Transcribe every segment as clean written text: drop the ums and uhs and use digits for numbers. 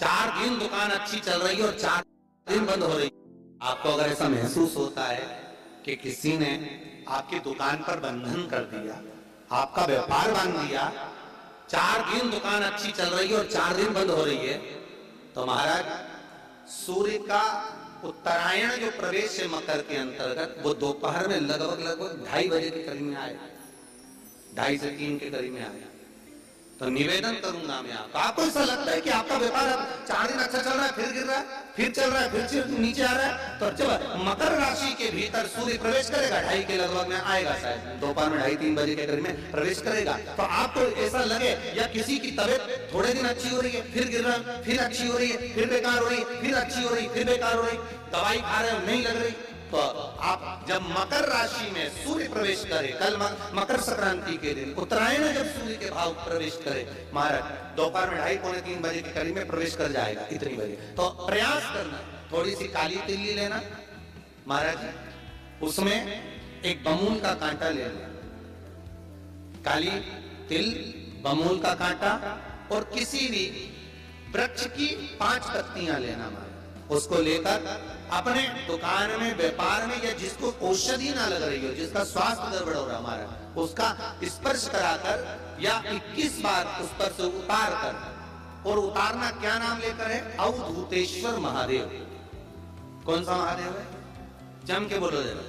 4 दिन दुकान अच्छी चल रही है और 4 दिन बंद हो रही है। आपको अगर ऐसा महसूस होता है कि किसी ने आपकी दुकान पर बंधन कर दिया, आपका व्यापार बांध दिया, 4 दिन दुकान अच्छी चल रही है और 4 दिन बंद हो रही है, तो महाराज सूर्य का उत्तरायण जो प्रवेश है मकर के अंतर्गत, वो दोपहर में लगभग 2:30 बजे के करीब में आए, 2:30 से 3 के करीब में आए। तो निवेदन करूंगा मैं आपको ऐसा लगता है कि आपका व्यापार अब 4 दिन अच्छा चल रहा है, फिर गिर रहा है, फिर चल रहा है, फिर नीचे आ रहा है, तो जब मकर राशि के भीतर सूर्य प्रवेश करेगा 2:30 के लगभग में आएगा, शायद दोपहर में 2:30-3 बजे के करीब में प्रवेश करेगा, तो आपको ऐसा लगे या किसी की तबियत थोड़े दिन अच्छी हो रही है, फिर गिर रहा है, फिर अच्छी हो रही है, फिर बेकार हो रही है, फिर अच्छी हो रही है, फिर बेकार हो रही, दवाई खा रहे हो नहीं लग रही, तो आप जब मकर राशि में सूर्य प्रवेश करे, कल मकर संक्रांति के दिन उत्तरायण जब सूर्य के भाव प्रवेश करे, महाराज दोपहर में 2:30-3 बजे के करीब में प्रवेश कर जाएगा, इतनी बजे, तो प्रयास करना थोड़ी सी काली तिल्ली लेना महाराज, उसमें एक बमूल का कांटा ले लेना, काली तिल, बमूल का कांटा और किसी भी वृक्ष की 5 पत्तियां लेना महाराज, उसको लेकर अपने दुकान में, व्यापार में, या जिसको औषधि ना लग रही हो, जिसका स्वास्थ्य गड़बड़ हो रहा हमारा, उसका स्पर्श कराकर या 21 बार उस पर से उतार कर, और उतारना क्या नाम लेकर है? अवधूतेश्वर महादेव। कौन सा महादेव है? जम के बोलो जरा,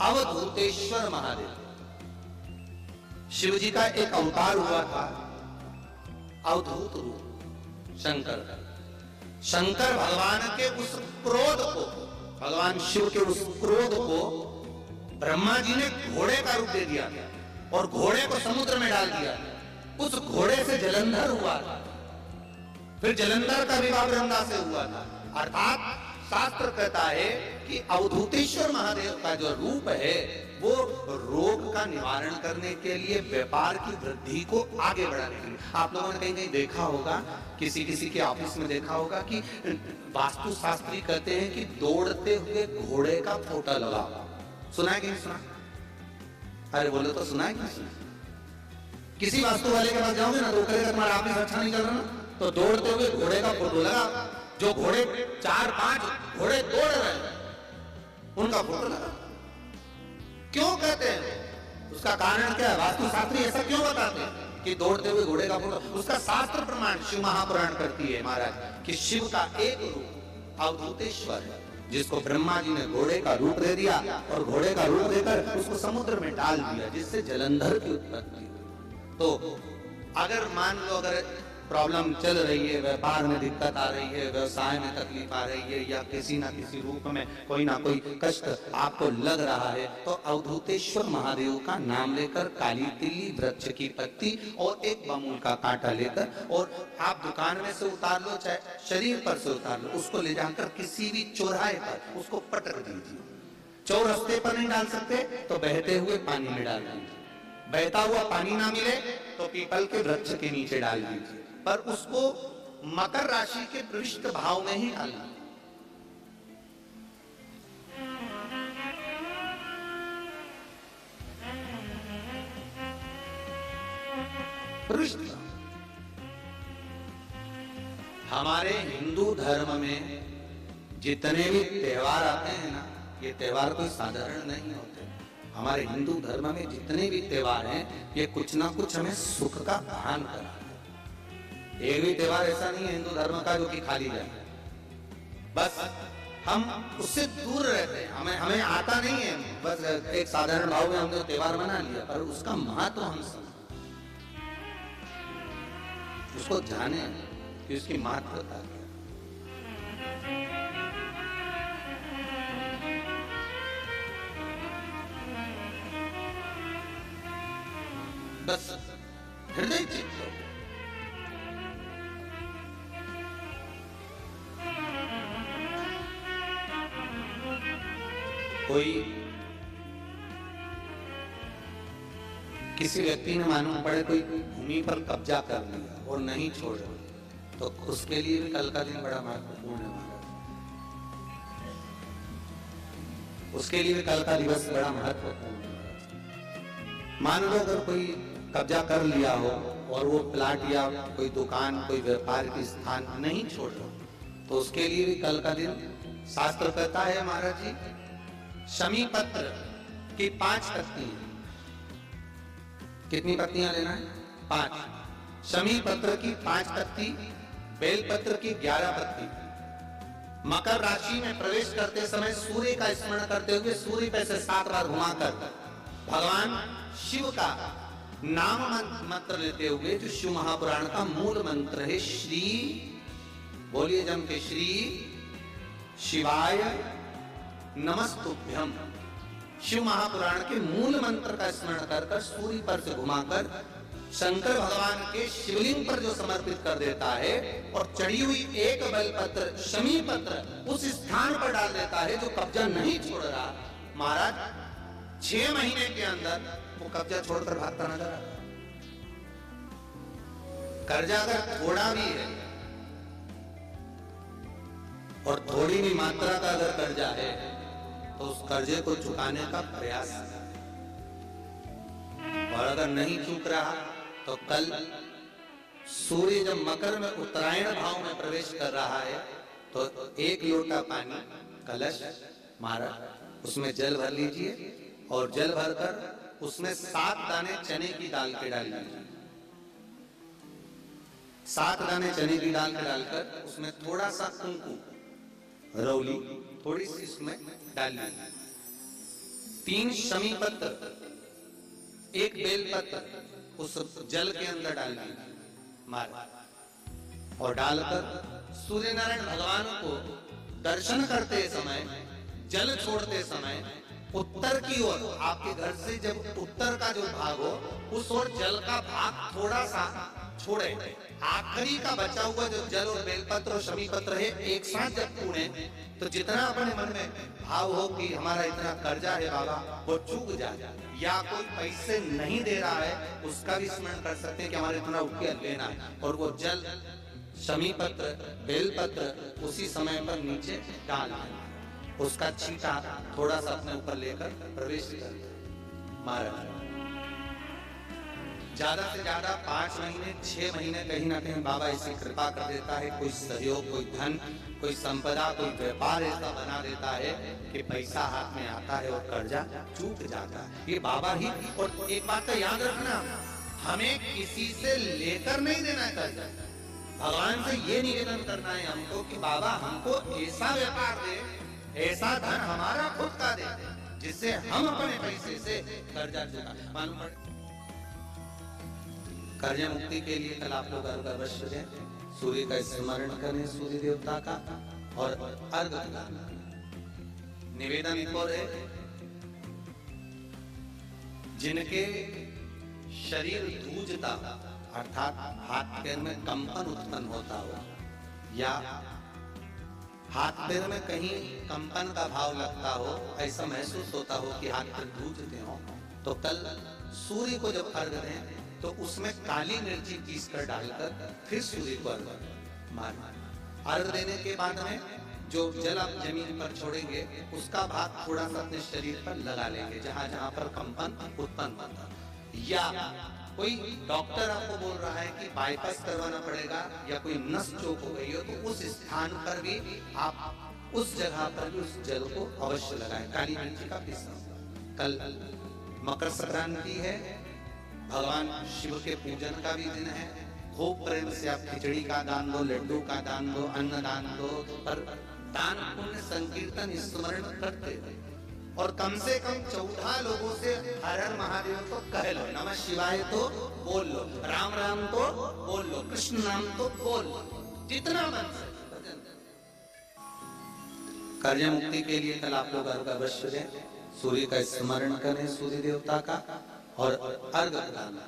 अवधूतेश्वर महादेव। शिव जी का एक अवतार हुआ था, अवधूत रूप शंकर का। शंकर भगवान के उस क्रोध को, भगवान शिव के उस क्रोध को ब्रह्मा जी ने घोड़े का रूप दे दिया और घोड़े को समुद्र में डाल दिया। उस घोड़े से जलंधर हुआ था, फिर जलंधर का विवाह ब्रह्मा से हुआ था। अर्थात शास्त्र कहता है कि अवधूतेश्वर महादेव का जो रूप है वो रोग का निवारण करने के लिए, व्यापार की वृद्धि को आगे बढ़ाने के लिए। आप लोगों ने कहीं कहीं देखा होगा, किसी किसी के ऑफिस में देखा होगा कि वास्तु शास्त्री कहते हैं कि दौड़ते हुए घोड़े का फोटो लगाओ। सुना है कि नहीं सुना? अरे बोलो तो सुना है कि नहीं सुना? किसी वास्तु वाले के पास जाओगे ना तो कहेगा तुम्हारा ऑफिस अच्छा नहीं चल रहा ना, तो दौड़ते हुए घोड़े का फोटो लगा। जो घोड़े 4-5 घोड़े दौड़ रहे हैं उनका फोटो लगा। क्यों कहते हैं? उसका कारण क्या है? वास्तु शास्त्री ऐसा क्यों बताते हैं कि दौड़ते हुए घोड़े का फोटो? उसका शास्त्र प्रमाण शिव महापुराण करती है महाराज कि शिव का एक रूप अवधूतेश्वर है, जिसको ब्रह्मा जी ने घोड़े का रूप दे दिया और घोड़े का रूप देकर उसको समुद्र में डाल दिया, जिससे जलंधर की उत्पत्ति हुई। तो अगर मान लो अगर प्रॉब्लम चल रही है, व्यापार में दिक्कत आ रही है, व्यवसाय में तकलीफ आ रही है, या किसी ना किसी रूप में कोई ना कोई कष्ट आपको लग रहा है, तो अवधूतेश्वर महादेव का नाम लेकर काली तिल्ली, वृक्ष की पत्ती और एक बमूल का कांटा लेकर, और आप दुकान में से उतार लो, चाहे शरीर पर से उतार लो, उसको ले जाकर किसी भी चौराहे पर उसको पटक दीजिए। चौरस्ते पर नहीं डाल सकते तो बहते हुए पानी में डाल दीजिए। बहता हुआ पानी ना मिले तो पीपल के वृक्ष के नीचे डाल दीजिए, पर उसको मकर राशि के पृष्ठ भाव में ही डालना। पृष्ठ। हमारे हिंदू धर्म में जितने भी त्योहार आते हैं ना, ये त्योहार कोई साधारण नहीं होते। हमारे हिंदू धर्म में जितने भी त्योहार हैं, ये कुछ ना कुछ हमें सुख का भान कराते हैं। एक भी त्योहार ऐसा नहीं है हिंदू धर्म का जो कि खाली जाए। बस हम उससे दूर रहते हैं, हमें आता नहीं है। बस एक साधारण भाव में हमने त्योहार मना लिया, पर उसका महत्व हम समझ, उसको जाने कि उसकी महत्वता क्या। बस हृदय चित्त कोई किसी व्यक्ति ने मालूम पड़े कोई भूमि पर कब्जा कर लिया और नहीं छोड़ा, तो उसके लिए भी कल का दिन बड़ा महत्वपूर्ण है महाराज। उसके लिए भी कल का दिवस बड़ा महत्वपूर्ण है। मान लो अगर कोई कब्जा कर लिया हो और वो प्लाट या कोई दुकान कोई व्यापार की स्थान नहीं छोड़ रहा, तो उसके लिए भी कल का दिन शास्त्र कहता है महाराज जी, शमी पत्र की 5 पत्तियां, कितनी पत्तियां लेना है? 5। शमी पत्र की 5 पत्ती, बेल पत्र की 11 पत्ती। मकर राशि में प्रवेश करते समय सूर्य का स्मरण करते हुए सूर्य पे से 7 बार घुमाकर भगवान शिव का नाम मंत्र लेते हुए, जो शिव महापुराण का मूल मंत्र है, श्री, बोलिए जम के, श्री शिवाय नमस्तुभ्यम, शिव महापुराण के मूल मंत्र का स्मरण कर सूर्य पर से घुमाकर शंकर भगवान के शिवलिंग पर जो समर्पित कर देता है और चढ़ी हुई एक बेलपत्र शमी पत्र उस स्थान पर डाल देता है जो कब्जा नहीं छोड़ रहा, महाराज 6 महीने के अंदर वो कब्जा छोड़कर भागता नजर आता। कर्जा अगर थोड़ा भी है और थोड़ी भी मात्रा का अगर कर्जा है तो उस कर्जे को चुकाने का प्रयास, और अगर नहीं चूक रहा तो कल सूर्य जब मकर में उत्तरायण भाव में प्रवेश कर रहा है तो 1 लोटा पानी कलश मारा, उसमें जल भर लीजिए और जल भरकर उसमें 7 दाने चने की दाल के डाल दीजिए। 7 दाने चने की दाल के डालकर उसमें थोड़ा सा कुंकुम, रौली थोड़ी सी उसमें डाल लीजिए। 3 शमी पत्र, 1 बेल पत्र उस जल के अंदर डाल दीजिए मार, और डालकर सूर्य नारायण भगवान को दर्शन करते समय, जल छोड़ते समय उत्तर की ओर, आपके घर से जब उत्तर का जो भाग हो उस ओर जल का भाग थोड़ा सा छोड़े, आखिरी का बचा हुआ जो जल और बेलपत्र और शमी पत्र है एक साथ जब पूरे, तो जितना अपने मन में भाव हो कि हमारा इतना कर्जा है बाबा वो चूक जाए, या कोई पैसे नहीं दे रहा है उसका भी स्मरण कर सकते हैं कि हमारे इतना रुपया लेना है, और वो जल शमी पत्र बेलपत्र उसी समय पर नीचे डाल देना, उसका छींटा थोड़ा सा अपने ऊपर लेकर प्रवेश कर महाराज। ज्यादा से ज्यादा 5 महीने 6 महीने कहीं ना कहीं बाबा ऐसी कृपा कर देता है, कोई सहयोग, कोई धन, कोई संपदा, कोई व्यापार ऐसा बना देता है कि पैसा हाथ में आता है और कर्जा चूक जाता है। ये बाबा ही। और एक बात तो याद रखना, हमें किसी से लेकर नहीं देना है कर्जा, भगवान से ये निवेदन करना है हमको कि बाबा हमको ऐसा व्यापार दे, ऐसा धन हमारा खुद का दे जिससे हम अपने पैसे से कर्जा चुका। मालूम पड़े कर्जा मुक्ति के लिए कल आप लोग अवश्य दें, सूर्य का स्मरण करें, सूर्य देवता का, और अर्घ लगाना। निवेदन और है, जिनके शरीर धूजता अर्थात हाथ पैर में कंपन उत्पन्न होता हो, या हाथ पैर में कहीं कंपन का भाव लगता हो, ऐसा महसूस होता हो कि हाथ पैर धूजते हो, तो कल सूर्य को जब अर्घ दें तो उसमें काली मिर्ची पीस कर डालकर फिर सूर्य को अर्घ मारना। अर्घ देने के बाद में जो जल आप जमीन पर छोड़ेंगे उसका भाग थोड़ा सा अपने शरीर पर लगा लेंगे जहां जहां पर कंपन उत्पन्न होता। या कोई डॉक्टर आपको बोल रहा है कि बाईपास करवाना पड़ेगा या कोई नस चोक हो गई हो, तो उस स्थान पर भी आप उस जगह पर भी उस जल को अवश्य लगाएं, काली मिर्ची का पीसना। कल मकर संक्रांति है, भगवान शिव के पूजन का भी दिन है। खूब प्रेम से आप खिचड़ी का दान दो, लड्डू का दान दो, अन्न दान दो, पर दान पुण्य संकीर्तन स्मरण करते रहे, और कम से कम 14 लोगों से हर हर महादेव तो कह लो, नमः शिवाय तो बोल लो, राम राम तो बोल लो, कृष्ण नाम तो बोल लो, जितना मन से। कर्जा मुक्ति के लिए कल आप लोग अर्घ अवश्य दें, सूर्य का स्मरण करें, सूर्य देवता का, और अर्घ लगाना।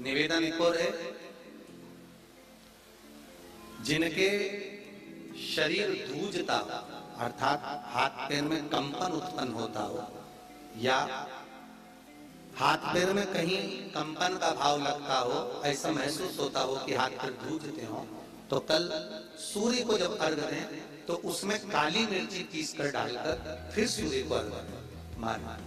निवेदन और है, जिनके शरीर धूजता अर्थात हाथ पैर में कंपन उत्पन्न होता हो, या हाथ पैर में कहीं कंपन का भाव लगता हो, ऐसा महसूस होता हो कि हाथ पैर धूजते हो, तो कल सूर्य को जब अर्घ दें तो उसमें काली मिर्ची पीस कर डालकर फिर सूर्य को अर्घ मारना।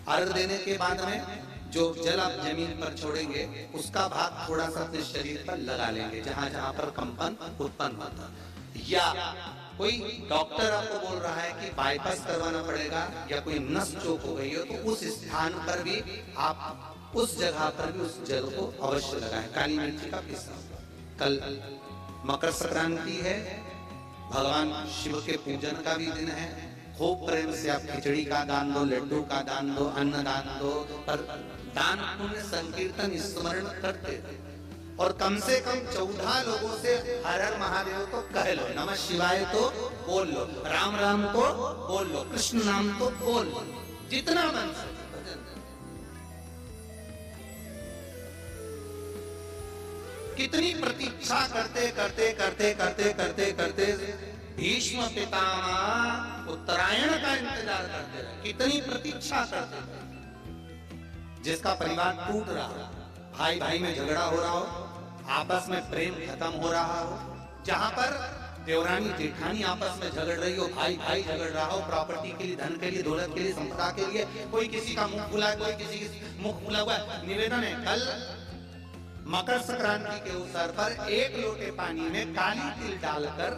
अर्घ देने के बाद में जो जल आप जमीन पर छोड़ेंगे उसका भाग थोड़ा सा अपने शरीर पर लगा लेंगे जहां जहां पर कंपन उत्पन्न होता है। या कोई डॉक्टर आपको बोल रहा है कि बाईपास करवाना पड़ेगा या कोई नस चोक हो गई हो, तो उस स्थान पर भी आप उस जगह पर भी उस जल को अवश्य लगाएं। काली मिर्ची का पिसा। कल मकर संक्रांति है, भगवान शिव के पूजन का भी दिन है। खूब प्रेम से आप खिचड़ी का दान दो, लड्डू का दान दो, अन्न दान दो, पर दान पुण्य संकीर्तन स्मरण करते और कम से कम 14 लोगों से हर हर महादेव तो कह लो, नमः शिवाय तो बोल लो, राम राम तो बोल लो, कृष्ण नाम तो बोल लो, जितना मन से। कितनी प्रतीक्षा करते करते करते करते करते करते भीष्म पितामह उत्तरायण का इंतजार करते रहे, कितनी प्रतीक्षा करते थे। जिसका परिवार टूट रहा हो, भाई भाई में झगड़ा हो रहा हो, आपस में प्रेम खत्म हो रहा हो, जहां पर देवरानी जेठानी आपस में झगड़ रही हो, भाई भाई झगड़ रहा हो, प्रॉपर्टी के लिए, धन के लिए, दौलत के लिए, संपदा के लिए, कोई किसी का मुख खुला है, कोई किसी का मुख खुला हुआ है। निवेदन है, कल मकर संक्रांति के अवसर पर 1 लोटे पानी में काली तिल डालकर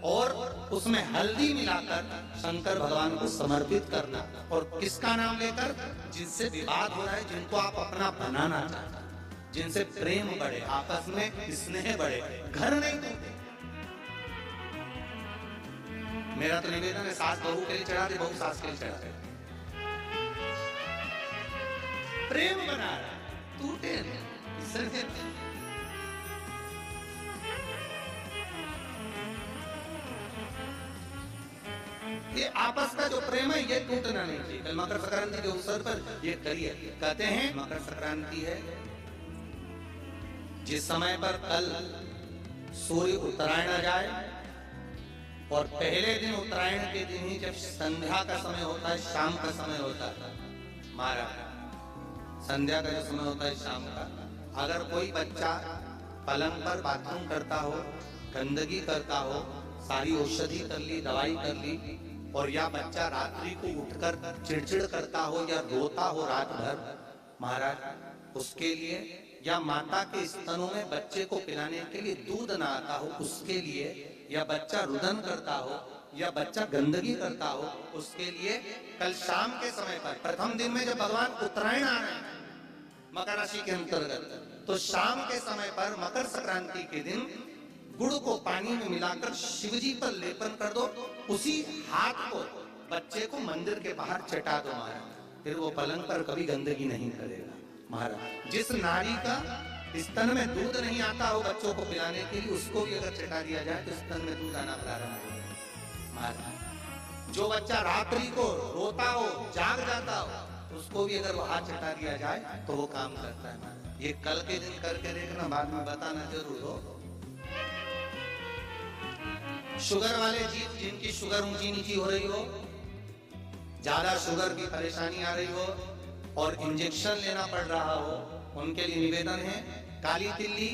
और उसमें हल्दी मिलाकर शंकर भगवान को समर्पित करना। और किसका नाम लेकर? जिनसे विवाद हो रहा है, जिनको आप अपना बनाना चाहते हैं, जिनसे प्रेम बढ़े, आपस में स्नेह बढ़े, घर नहीं टूटे। मेरा तो निवेदन है, सास बहू के लिए चढ़ा दे, बहू सास के लिए चढ़ा दे। प्रेम बना रहा, टूटे नहीं। ये आपस का जो प्रेम है ये टूटना नहीं चाहिए। कल मकर संक्रांति के अवसर पर ये करिए। कहते हैं मकर संक्रांति है जिस समय पर कल सूर्य उत्तरायण आ जाए और पहले दिन उत्तरायण के दिन ही जब संध्या का समय होता है, शाम का समय होता है, महाराज संध्या का जो समय होता है शाम का, अगर कोई बच्चा पलंग पर बाथरूम करता हो, गंदगी करता हो, सारी औषधि कर ली, दवाई कर ली, और या बच्चा रात्रि को उठकर चिड़चिड़ करता हो या रोता हो रात भर, महाराज उसके लिए, या माता के स्तनों में बच्चे को पिलाने के लिए दूध ना आता हो उसके लिए, या बच्चा रुदन करता हो, या बच्चा गंदगी करता हो, उसके लिए कल शाम के समय पर, प्रथम दिन में जब भगवान उत्तरायण आ रहे हैं मकर राशि के अंतर्गत, तो शाम के समय पर मकर संक्रांति के दिन गुड़ को पानी में मिलाकर शिवजी पर लेपन कर दो। उसी हाथ को बच्चे को मंदिर के बाहर चटा दो महाराज, फिर वो पलंग पर कभी गंदगी नहीं करेगा महाराज। जिस नारी का स्तन में दूध नहीं आता हो बच्चों को पिलाने के लिए, उसको भी अगर चटा दिया जाए तो स्तन में दूध आना प्रारंभ हो महाराज। जो बच्चा रात्रि को रोता हो, जाग जाता हो, उसको भी अगर वो हाथ चटा दिया जाए तो वो काम करता है महाराज। ये कल के दिन करके देखना, बाद में बताना जरूर हो। शुगर वाले जीव जिनकी शुगर ऊंची नीची हो रही हो, ज्यादा शुगर की परेशानी आ रही हो और इंजेक्शन लेना पड़ रहा हो, उनके लिए निवेदन है काली तिल्ली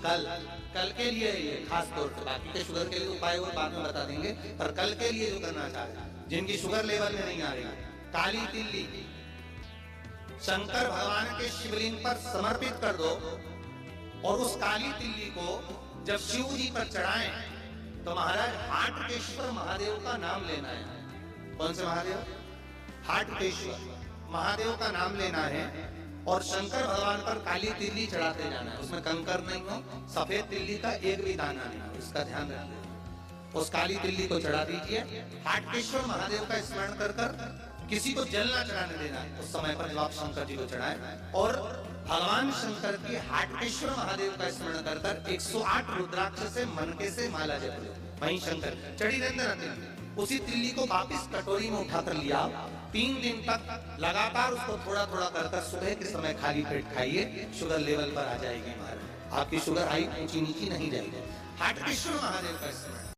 कल के लिए ये खास तौर पे, बाकी के शुगर के लिए उपाय वो बाद में बता देंगे, पर कल के लिए जो करना चाहते हैं जिनकी शुगर लेवल में नहीं आ रही, काली तिल्ली शंकर भगवान के शिवलिंग पर समर्पित कर दो और उस काली तिल्ली को जब शिव जी पर चढ़ाएं तो महाराज हाटकेश्वर महादेव का नाम लेना है। कौन से महादेव? हाटकेश्वर महादेव का नाम लेना है और शंकर भगवान पर काली तिल्ली चढ़ाते जाना है। उसमें कंकर नहीं हो, सफेद तिल्ली का एक भी दाना नहीं हो, इसका ध्यान रखिए। उस काली तिल्ली को चढ़ा दीजिए। हाटकेश्वर महादेव का स्मरण कर कर किसी को जल ना चढ़ाने देना है। उस समय पर आप शंकर जी को चढ़ाए और भगवान शंकर की हाटकेश्वर महादेव का स्मरण कर कर 108 रुद्राक्ष से मनके से माला जप लो। वहीं शंकर चढ़ी रहते, उसी तिल्ली को वापिस कटोरी में उठाकर लिया। 3 दिन तक लगातार उसको थोड़ा थोड़ा कर सुबह के समय खाली पेट खाइए, शुगर लेवल पर आ जाएगी महाराज। आपकी शुगर हाई ऊंची नीची नहीं जाएगी। हाटकेश्वर महादेव का स्मरण